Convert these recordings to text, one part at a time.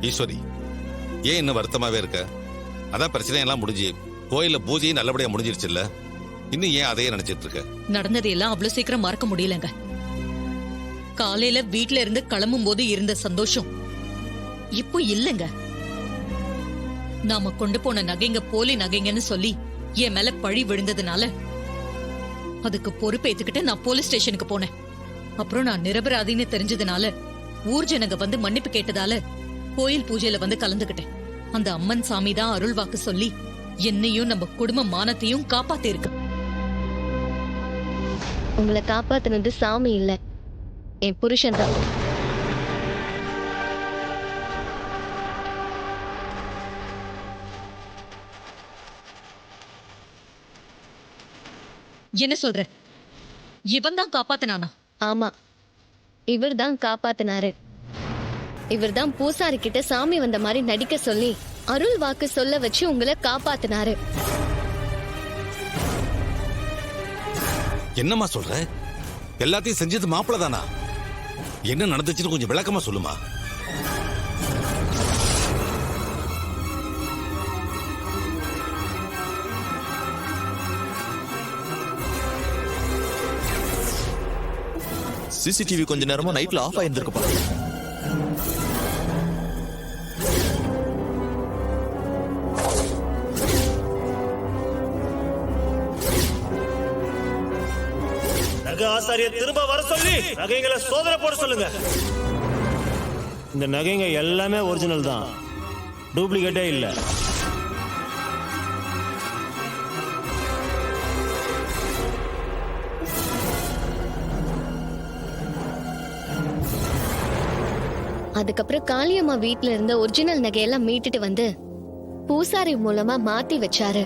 ஈஸ்வரி, ஏன் இன்னும் வருத்தமாவே இருக்க? அதான் பிரச்சனையெல்லாம் முடிஞ்சு கோயில்ல பூஜையும் நல்லபடியா முடிஞ்சிருச்சுல்ல, இன்னும் ஏன் அதையே நினைச்சிட்டு இருக்க? நடந்ததையெல்லாம் அவ்வளவு சீக்கிரம் மறக்க முடியலங்க. காலையில வீட்ல இருந்து கிளம்பும் போது இருந்த சந்தோஷம் இப்போ இல்லங்க. நாம கொண்டு போன நகைங்க போலி நகைங்கன்னு சொல்லி என் மேல பழி விழுந்ததுனால அதுக்கு பொறுப்பேத்துக்கிட்டு நான் போலீஸ் ஸ்டேஷனுக்கு போனேன். அப்புறம் நான் நிரபராதின்னு தெரிஞ்சதுனால ஊர் ஜனங்க வந்து மன்னிப்பு கேட்டதால கோயில் பூஜையில வந்து கலந்துகிட்டேன். அந்த அம்மன் சாமி தான் அருள் வாக்கு சொல்லி என்னையும் நம்ம குடும்ப மானத்தையும் காப்பாத்தி இருக்கு. உங்களை காப்பாத்தினது சாமி இல்ல, என் புருஷன் தான். என்ன சொல்ற? இவன் தான் காப்பாத்தினானா? ஆமா, இவர் தான் காப்பாத்தினாரு. இவர் தான் பூசாரி கிட்ட சாமி வந்த மாதிரி நடிக்க சொல்லி அருள் வாக்கு சொல்ல வச்சு உங்களை காப்பாத்தினாரு. என்னம்மா சொல்ற? எல்லாத்தையும் செஞ்சது மாப்பிள்ள தானா? என்ன நடந்துச்சுன்னு கொஞ்சம் விளக்கமா சொல்லுமா. சிசிடிவி கொஞ்ச நேரமா நைட்ல ஆஃப் ஆயிருந்திருக்கு பாருங்க. நகை ஆசாரியர் திரும்ப வர சொல்லி நகைகளை சோதனை போட சொல்லுங்க. இந்த நகைங்க எல்லாமே ஒரிஜினல் தான், டூப்ளிகேட்டே இல்ல. அதுக்கப்புறம் காளியம்மா வீட்ல இருந்த ஒரிஜினல் நகையெல்லாம் மீட்டுட்டு வந்து பூசாரி மூலமா மாத்தி வச்சாரு.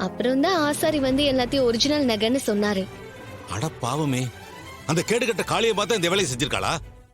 அப்புறம் தான் ஆசாரி வந்து எல்லாத்தையும் ஒரிஜினல் நகைன்னு சொன்னாரு. அட பாவமே, அந்த கேடுகட்ட காளியை பார்த்தா இந்த வேலையை செஞ்சிருக்காளா?